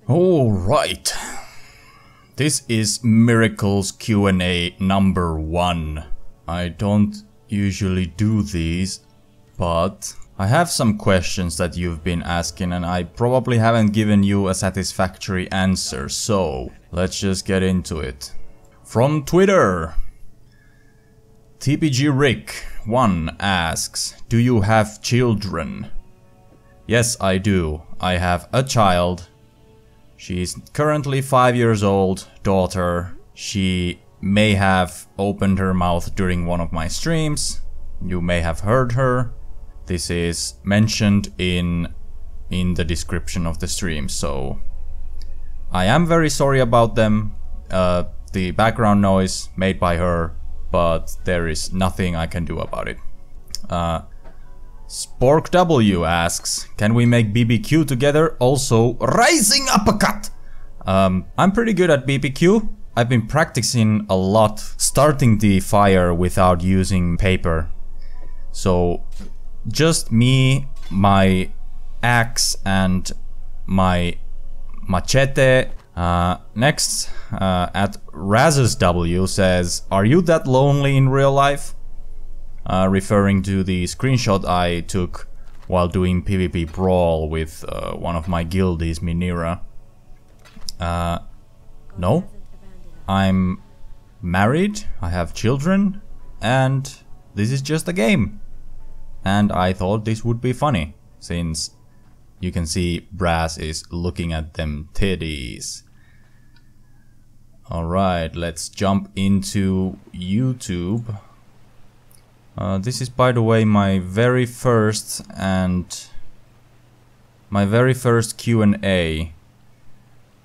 Alright. This is Miracles Q&A number 1. I don't usually do these, but I have some questions that you've been asking and I probably haven't given you a satisfactory answer, so let's just get into it. From Twitter, TPG Rick 1 asks, do you have children? Yes, I do. I have a child. She's currently 5 years old, daughter. She may have opened her mouth during one of my streams. You may have heard her. This is mentioned in the description of the stream, so I am very sorry about them. The background noise made by her, but there is nothing I can do about it. Spork W asks, can we make BBQ together? Also, Rising Uppercut! I'm pretty good at BBQ. I've been practicing a lot starting the fire without using paper. So, just me, my axe and my machete. Next, at Razes W says, are you that lonely in real life? Referring to the screenshot I took while doing PvP Brawl with one of my guildies, Minera. No. I'm married, I have children, and this is just a game. And I thought this would be funny, since you can see Brass is looking at them titties. Alright, let's jump into YouTube. This is, by the way, my very first Q&A,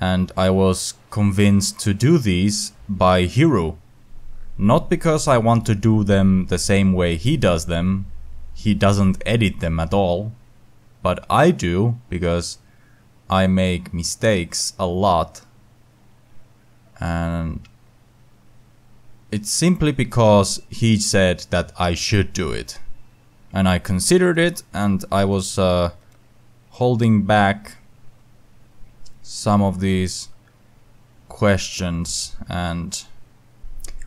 and I was convinced to do these by Hiru. Not because I want to do them the same way he does them. He doesn't edit them at all, but I do because I make mistakes a lot, and it's simply because he said that I should do it. And I considered it, and I was holding back some of these questions. And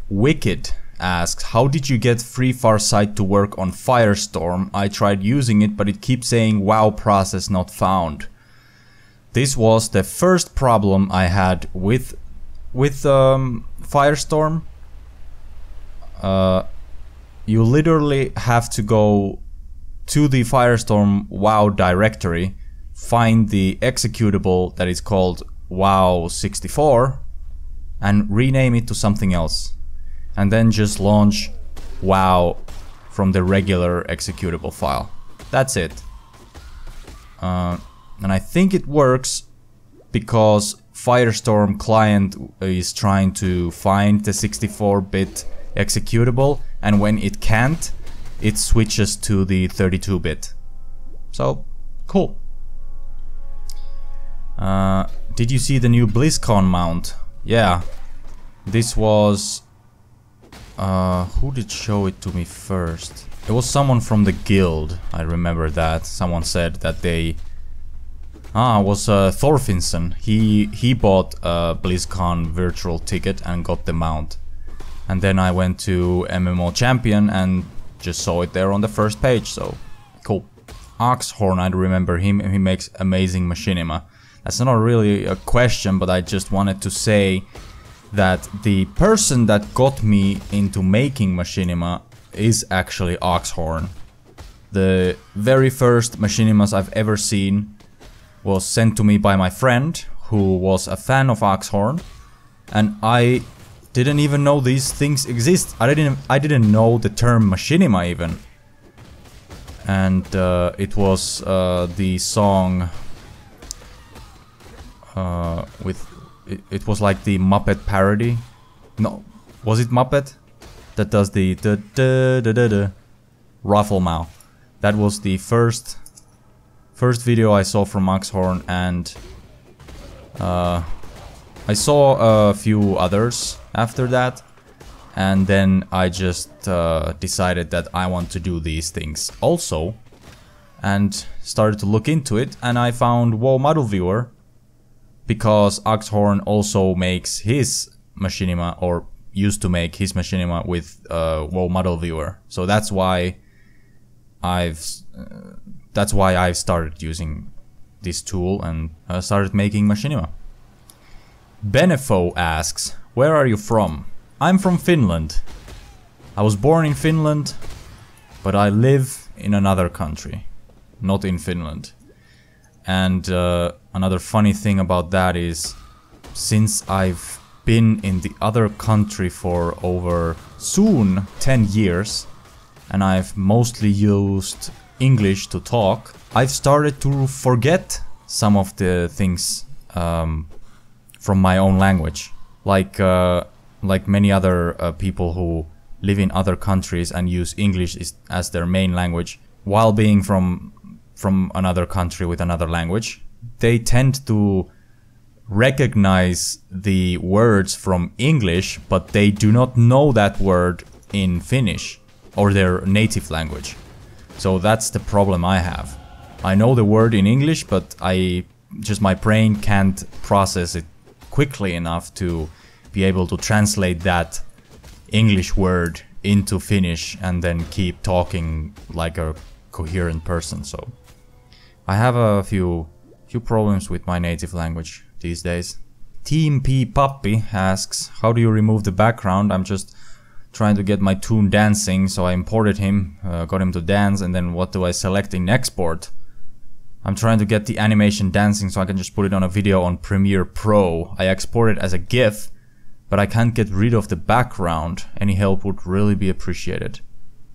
Wicked asks, how did you get Free Farsight to work on Firestorm? I tried using it, but it keeps saying WoW process not found. This was the first problem I had with Firestorm. You literally have to go to the Firestorm WoW directory, find the executable that is called WoW 64 and rename it to something else, and then just launch WoW from the regular executable file. That's it. And I think it works because Firestorm client is trying to find the 64-bit executable, and when it can't, it switches to the 32-bit. So, cool. Did you see the new BlizzCon mount? Yeah. This was... who did show it to me first? It was someone from the guild, I remember that. Someone said that they... it was Thorfinson. He bought a BlizzCon virtual ticket and got the mount. And then I went to MMO Champion and just saw it there on the first page, so cool. Oxhorn, I remember him, he makes amazing machinima. That's not really a question, but I just wanted to say that the person that got me into making machinima is actually Oxhorn. The very first machinimas I've ever seen was sent to me by my friend, who was a fan of Oxhorn, and I didn't even know these things exist. I didn't know the term machinima even. And it was the song with it was like the Muppet parody. No, was it Muppet that does the Rafflemouth? That was the first video I saw from Oxhorn, and I saw a few others after that, and then I just decided that I want to do these things also, and started to look into it, and I found WoW Model Viewer because Oxhorn also makes his machinima, or used to make his machinima with WoW Model Viewer. So that's why I've started using this tool and started making machinima. Benefo asks, where are you from? I'm from Finland. I was born in Finland, but I live in another country, not in Finland. And another funny thing about that is, since I've been in the other country for over soon 10 years, and I've mostly used English to talk, I've started to forget some of the things from my own language. Like many other people who live in other countries and use English as their main language, while being from another country with another language, they tend to recognize the words from English, but they do not know that word in Finnish or their native language. So that's the problem I have. I know the word in English, but my brain can't process it quickly enough to be able to translate that English word into Finnish and then keep talking like a coherent person. So I have a few problems with my native language these days. Team P Puppy asks, how do you remove the background? I'm just trying to get my toon dancing, so I imported him, got him to dance, and then what do I select in export? I'm trying to get the animation dancing so I can just put it on a video on Premiere Pro. I export it as a GIF, but I can't get rid of the background. Any help would really be appreciated.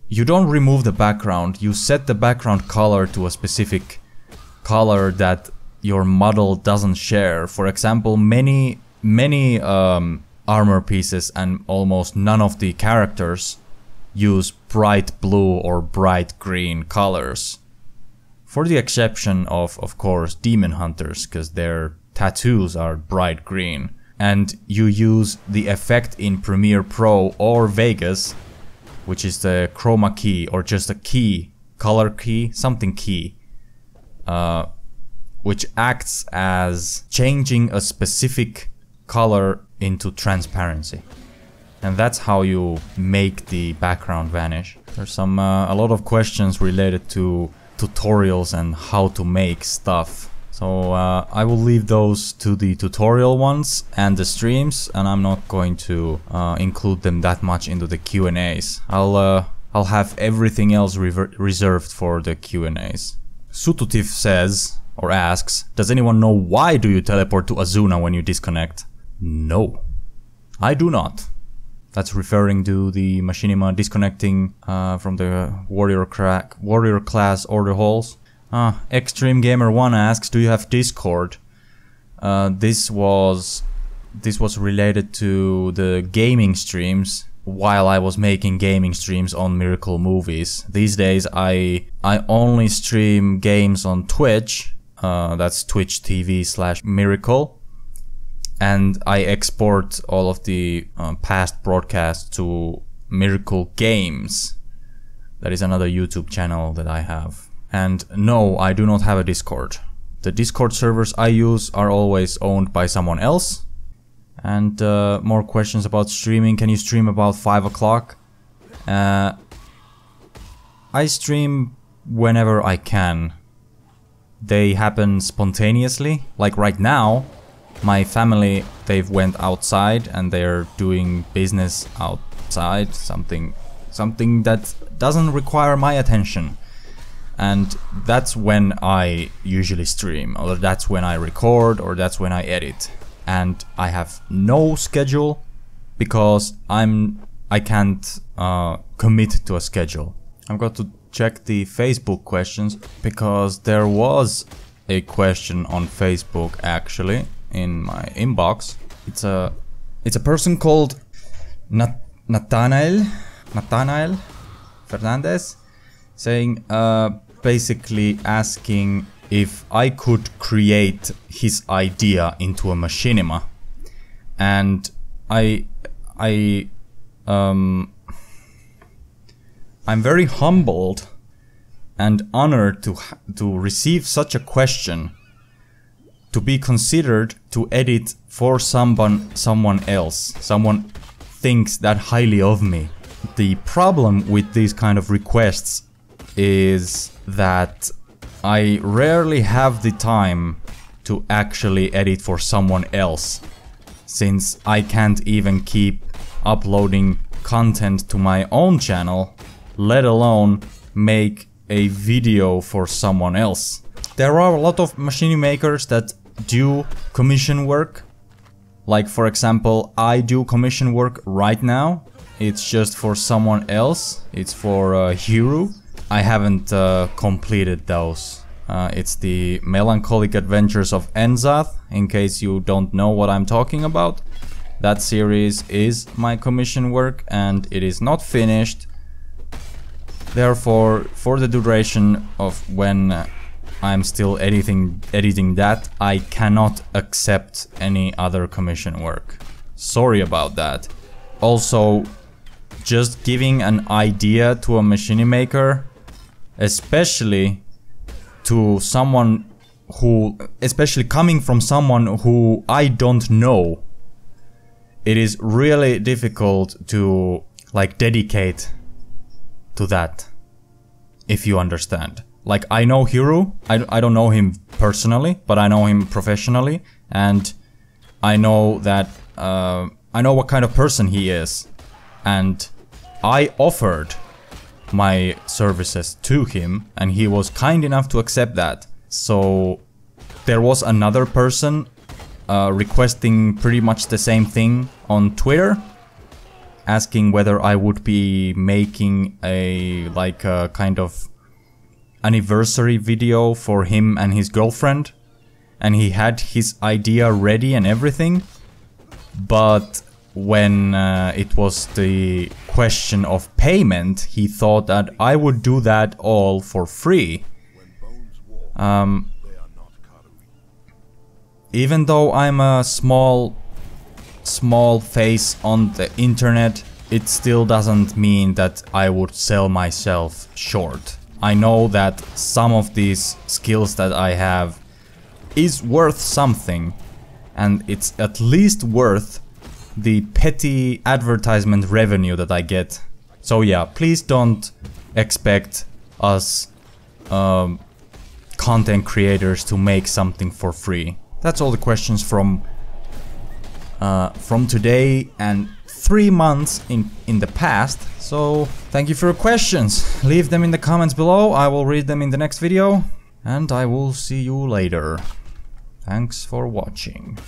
You don't remove the background, you set the background color to a specific color that your model doesn't share. For example, many armor pieces and almost none of the characters use bright blue or bright green colors. For the exception of course, demon hunters, because their tattoos are bright green. And you use the effect in Premiere Pro or Vegas, which is the chroma key or just a key, color key, something key, which acts as changing a specific color into transparency. And that's how you make the background vanish. There's a lot of questions related to tutorials and how to make stuff. So I will leave those to the tutorial ones and the streams, and I'm not going to include them that much into the Q&As. I'll have everything else reserved for the Q&As. Sututif says, or asks, does anyone know why do you teleport to Azuna when you disconnect? No, I do not. That's referring to the machinima disconnecting from the warrior class order halls. Extreme Gamer 1 asks, do you have Discord? This was related to the gaming streams while I was making gaming streams on Miracle Movies. These days I only stream games on Twitch, that's Twitch TV/Miracle, and I export all of the past broadcasts to Miracle Games. That is another YouTube channel that I have. And no, I do not have a Discord. The Discord servers I use are always owned by someone else. And more questions about streaming. Can you stream about 5 o'clock? I stream whenever I can. They happen spontaneously. Like right now, my family, they've went outside and they're doing business outside. Something that doesn't require my attention. And that's when I usually stream, or that's when I record, or that's when I edit. And I have no schedule because I can't commit to a schedule. I've got to check the Facebook questions because there was a question on Facebook actually in my inbox. It's a person called Nathanael Fernandez saying basically asking if I could create his idea into a machinima, and I'm very humbled and honored to receive such a question, to be considered to edit for someone else. Someone thinks that highly of me. The problem with these kind of requests is that I rarely have the time to actually edit for someone else, since I can't even keep uploading content to my own channel, let alone make a video for someone else. There are a lot of machine makers that do commission work. Like for example, I do commission work right now. It's just for someone else. It's for Hiru. I haven't completed those. It's the Melancholic Adventures of Enzath, in case you don't know what I'm talking about. That series is my commission work and it is not finished. Therefore, for the duration of when I'm still editing that, I cannot accept any other commission work. Sorry about that. Also, just giving an idea to a machine maker, especially to someone who, especially coming from someone who I don't know, it is really difficult to like dedicate to that, if you understand. Like, I know Hiru, I don't know him personally, but I know him professionally, and I know that I know what kind of person he is, and I offered my services to him and he was kind enough to accept that. So there was another person requesting pretty much the same thing on Twitter, asking whether I would be making a kind of anniversary video for him and his girlfriend, and he had his idea ready and everything, but when it was the question of payment, he thought that I would do that all for free. Even though I'm a small face on the internet, it still doesn't mean that I would sell myself short. I know that some of these skills that I have is worth something, and it's at least worth the petty advertisement revenue that I get. So yeah, please don't expect us content creators to make something for free. That's all the questions from today and 3 months in the past. So thank you for your questions. Leave them in the comments below. I will read them in the next video, and I will see you later. Thanks for watching.